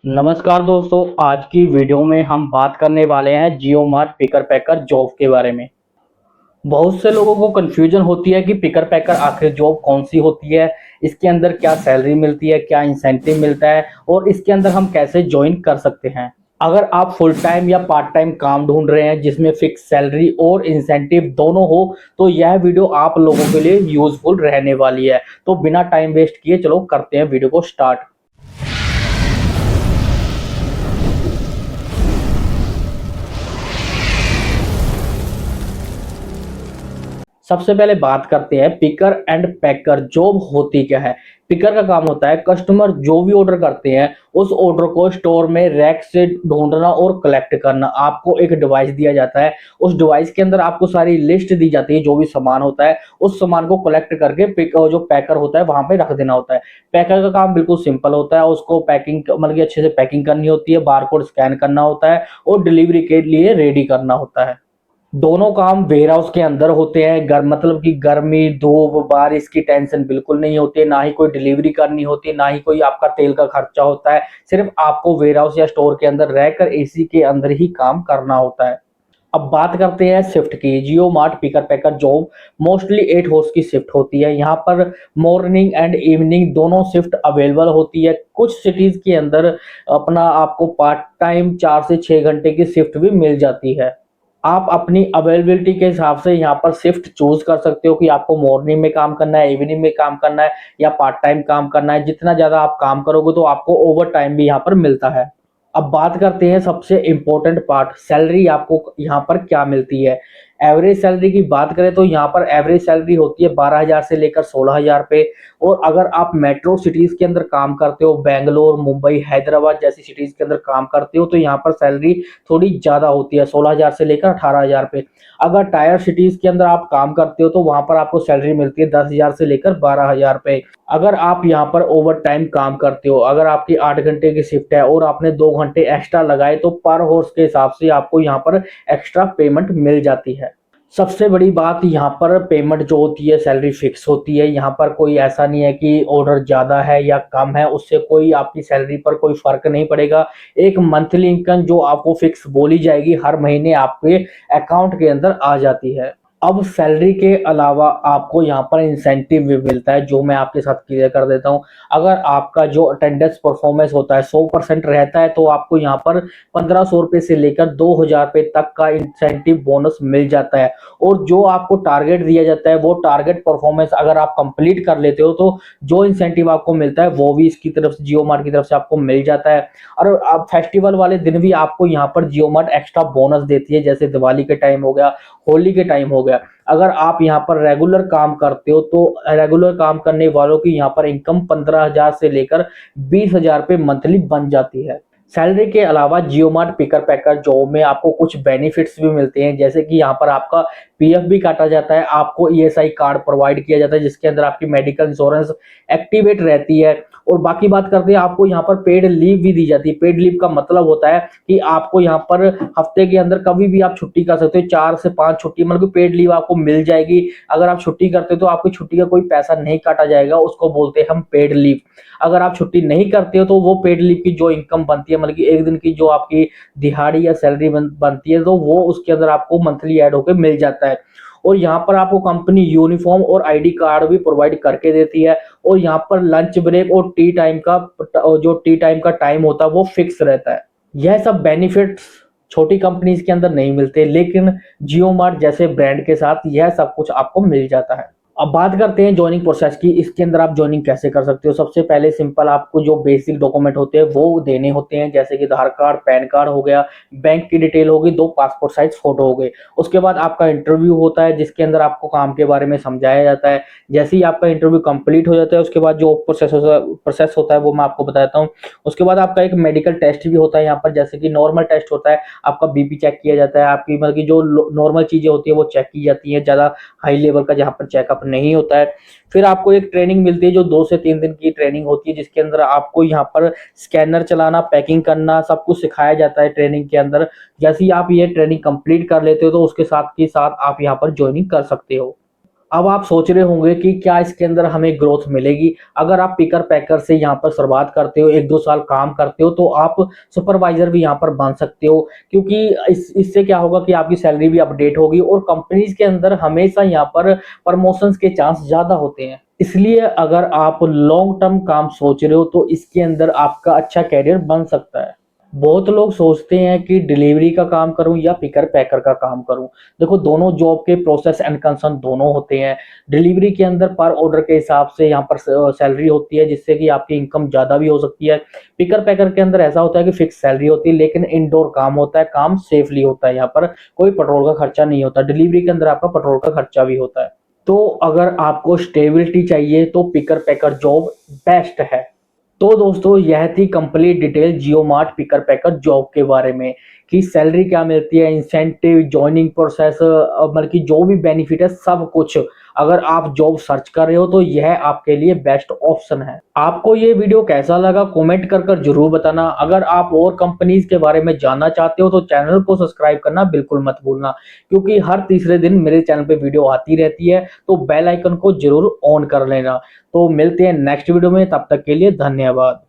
नमस्कार दोस्तों, आज की वीडियो में हम बात करने वाले हैं जियो मार्ट पिकर पैकर जॉब के बारे में। बहुत से लोगों को कन्फ्यूजन होती है कि पिकर पैकर आखिर जॉब कौन सी होती है, इसके अंदर क्या सैलरी मिलती है, क्या इंसेंटिव मिलता है और इसके अंदर हम कैसे ज्वाइन कर सकते हैं। अगर आप फुल टाइम या पार्ट टाइम काम ढूंढ रहे हैं जिसमें फिक्स सैलरी और इंसेंटिव दोनों हो, तो यह वीडियो आप लोगों के लिए यूजफुल रहने वाली है। तो बिना टाइम वेस्ट किए चलो करते हैं वीडियो को स्टार्ट। सबसे पहले बात करते हैं पिकर एंड पैकर जॉब होती क्या है। पिकर का काम होता है कस्टमर जो भी ऑर्डर करते हैं उस ऑर्डर को स्टोर में रैक से ढूंढना और कलेक्ट करना। आपको एक डिवाइस दिया जाता है, उस डिवाइस के अंदर आपको सारी लिस्ट दी जाती है, जो भी सामान होता है उस सामान को कलेक्ट करके जो पैकर होता है वहां पे रख देना होता है। पैकर का काम बिल्कुल सिंपल होता है, उसको पैकिंग मतलब कि अच्छे से पैकिंग करनी होती है, बारकोड स्कैन करना होता है और डिलीवरी के लिए रेडी करना होता है। दोनों काम वेयर हाउस के अंदर होते हैं। मतलब कि गर्मी धूप बारिश की टेंशन बिल्कुल नहीं होती है, ना ही कोई डिलीवरी करनी होती है, ना ही कोई आपका तेल का खर्चा होता है। सिर्फ आपको वेयर हाउस या स्टोर के अंदर रहकर एसी के अंदर ही काम करना होता है। अब बात करते हैं शिफ्ट की। जियो mart picker packer job mostly 8 hours की शिफ्ट होती है। यहाँ पर मॉर्निंग एंड इवनिंग दोनों शिफ्ट अवेलेबल होती है। कुछ सिटीज के अंदर अपना आपको पार्ट टाइम 4 से 6 घंटे की शिफ्ट भी मिल जाती है। आप अपनी अवेलेबिलिटी के हिसाब से यहाँ पर शिफ्ट चूज कर सकते हो कि आपको मॉर्निंग में काम करना है, इवनिंग में काम करना है या पार्ट टाइम काम करना है। जितना ज्यादा आप काम करोगे तो आपको ओवर टाइम भी यहाँ पर मिलता है। अब बात करते हैं सबसे इंपॉर्टेंट पार्ट, सैलरी आपको यहाँ पर क्या मिलती है। एवरेज सैलरी की बात करें तो यहाँ पर एवरेज सैलरी होती है 12,000 से लेकर 16,000 पे। और अगर आप मेट्रो सिटीज के अंदर काम करते हो, बेंगलोर मुंबई हैदराबाद जैसी सिटीज के अंदर काम करते हो, तो यहाँ पर सैलरी थोड़ी ज्यादा होती है, 16,000 से लेकर 18,000 पे। अगर टायर सिटीज के अंदर आप काम करते हो तो वहां पर आपको सैलरी मिलती है 10,000 से लेकर 12,000 पे। अगर आप यहाँ पर ओवर टाइम काम करते हो, अगर आपकी 8 घंटे की शिफ्ट है और आपने 2 घंटे एक्स्ट्रा लगाए, तो पर हॉर्स के हिसाब से आपको यहाँ पर एक्स्ट्रा पेमेंट मिल जाती है। सबसे बड़ी बात यहाँ पर पेमेंट जो होती है सैलरी फिक्स होती है। यहाँ पर कोई ऐसा नहीं है कि ऑर्डर ज्यादा है या कम है उससे कोई आपकी सैलरी पर कोई फर्क नहीं पड़ेगा। एक मंथली इनकम जो आपको फिक्स बोली जाएगी हर महीने आपके अकाउंट के अंदर आ जाती है। अब सैलरी के अलावा आपको यहाँ पर इंसेंटिव भी मिलता है, जो मैं आपके साथ क्लियर कर देता हूँ। अगर आपका जो अटेंडेंस परफॉर्मेंस होता है 100% रहता है तो आपको यहाँ पर 1,500 रुपये से लेकर 2,000 रुपये तक का इंसेंटिव बोनस मिल जाता है। और जो आपको टारगेट दिया जाता है वो टारगेट परफॉर्मेंस अगर आप कंप्लीट कर लेते हो तो जो इंसेंटिव आपको मिलता है वो भी इसकी तरफ से जियो मार्ट की तरफ से आपको मिल जाता है। और अब फेस्टिवल वाले दिन भी आपको यहाँ पर जियो मार्ट एक्स्ट्रा बोनस देती है, जैसे दिवाली के टाइम हो गया, होली के टाइम हो गया। अगर आप यहाँ पर रेगुलर काम करते हो तो रेगुलर काम करने वालों की यहाँ पर इनकम 15,000 से लेकर 20,000 पे मंथली बन जाती है। सैलरी के अलावा जियो मार्ट पिकर पैकर जॉब में आपको कुछ बेनिफिट्स भी मिलते हैं, जैसे कि यहाँ पर आपका पीएफ भी काटा जाता है, आपको ईएसआई कार्ड प्रोवाइड किया जाता है जिसके अंदर आपकी मेडिकल इंश्योरेंस एक्टिवेट रहती है। और बाकी बात करते हैं, आपको यहाँ पर पेड लीव भी दी जाती है। पेड लीव का मतलब होता है कि आपको यहाँ पर हफ्ते के अंदर कभी भी आप छुट्टी कर सकते हो, 4 से 5 छुट्टी मतलब पेड लीव आपको मिल जाएगी। अगर आप छुट्टी करते हो तो आपकी छुट्टी का कोई पैसा नहीं काटा जाएगा, उसको बोलते हैं हम पेड लीव। अगर आप छुट्टी नहीं करते हो तो वो पेड लीव की जो इनकम बनती है, मतलब कि एक दिन की जो आपकी दिहाड़ी या सैलरी बनती है, तो वो उसके अंदर आपको मंथली ऐड होकर मिल जाता है। और यहाँ पर आपको कंपनी यूनिफॉर्म और आईडी कार्ड भी प्रोवाइड करके देती है। और यहाँ पर लंच ब्रेक और टी टाइम का टाइम होता है वो फिक्स रहता है। यह सब बेनिफिट्स छोटी कंपनीज के अंदर नहीं मिलते, लेकिन जियो मार्ट जैसे ब्रांड के साथ यह सब कुछ आपको मिल जाता है। अब बात करते हैं ज्वाइनिंग प्रोसेस की। इसके अंदर आप ज्वाइनिंग कैसे कर सकते हो। सबसे पहले सिंपल आपको जो बेसिक डॉक्यूमेंट होते हैं वो देने होते हैं, जैसे कि आधार कार्ड, पैन कार्ड हो गया, बैंक की डिटेल होगी, 2 पासपोर्ट साइज फोटो हो गए। उसके बाद आपका इंटरव्यू होता है जिसके अंदर आपको काम के बारे में समझाया जाता है। जैसे ही आपका इंटरव्यू कंप्लीट हो जाता है उसके बाद जो प्रोसेस होता है वो मैं आपको बताता हूँ। उसके बाद आपका एक मेडिकल टेस्ट भी होता है यहाँ पर, जैसे कि नॉर्मल टेस्ट होता है, आपका बीपी चेक किया जाता है, आपकी मतलब की जो नॉर्मल चीजें होती है वो चेक की जाती है, ज्यादा हाई लेवल का जहाँ पर चेकअप नहीं होता है। फिर आपको एक ट्रेनिंग मिलती है जो 2 से 3 दिन की ट्रेनिंग होती है, जिसके अंदर आपको यहाँ पर स्कैनर चलाना, पैकिंग करना, सब कुछ सिखाया जाता है ट्रेनिंग के अंदर। जैसे ही आप ये ट्रेनिंग कंप्लीट कर लेते हो तो उसके साथ ही साथ आप यहाँ पर ज्वाइनिंग कर सकते हो। अब आप सोच रहे होंगे कि क्या इसके अंदर हमें ग्रोथ मिलेगी। अगर आप पिकर पैकर से यहाँ पर शुरुआत करते हो, 1-2 साल काम करते हो, तो आप सुपरवाइजर भी यहाँ पर बन सकते हो, क्योंकि इससे क्या होगा कि आपकी सैलरी भी अपडेट होगी और कंपनीज के अंदर हमेशा यहाँ पर प्रमोशंस के चांस ज़्यादा होते हैं। इसलिए अगर आप लॉन्ग टर्म काम सोच रहे हो तो इसके अंदर आपका अच्छा कैरियर बन सकता है। बहुत लोग सोचते हैं कि डिलीवरी का काम करूं या पिकर पैकर का काम करूं। देखो, दोनों जॉब के प्रोसेस एंड कंसर्न दोनों होते हैं। डिलीवरी के अंदर पर ऑर्डर के हिसाब से यहाँ पर सैलरी होती है, जिससे कि आपकी इनकम ज़्यादा भी हो सकती है। पिकर पैकर के अंदर ऐसा होता है कि फिक्स सैलरी होती है, लेकिन इंडोर काम होता है, काम सेफली होता है, यहाँ पर कोई पेट्रोल का खर्चा नहीं होता। डिलीवरी के अंदर आपका पेट्रोल का खर्चा भी होता है। तो अगर आपको स्टेबिलिटी चाहिए तो पिकर पैकर जॉब बेस्ट है। तो दोस्तों, यह थी कंप्लीट डिटेल जियो मार्ट पिकर पैकर जॉब के बारे में, कि सैलरी क्या मिलती है, इंसेंटिव, जॉइनिंग प्रोसेस, मतलब कि जो भी बेनिफिट है सब कुछ। अगर आप जॉब सर्च कर रहे हो तो यह आपके लिए बेस्ट ऑप्शन है। आपको ये वीडियो कैसा लगा कमेंट कर कर जरूर बताना। अगर आप और कंपनीज के बारे में जानना चाहते हो तो चैनल को सब्सक्राइब करना बिल्कुल मत भूलना, क्योंकि हर तीसरे दिन मेरे चैनल पे वीडियो आती रहती है, तो बेल आइकन को जरूर ऑन कर लेना। तो मिलते हैं नेक्स्ट वीडियो में, तब तक के लिए धन्यवाद।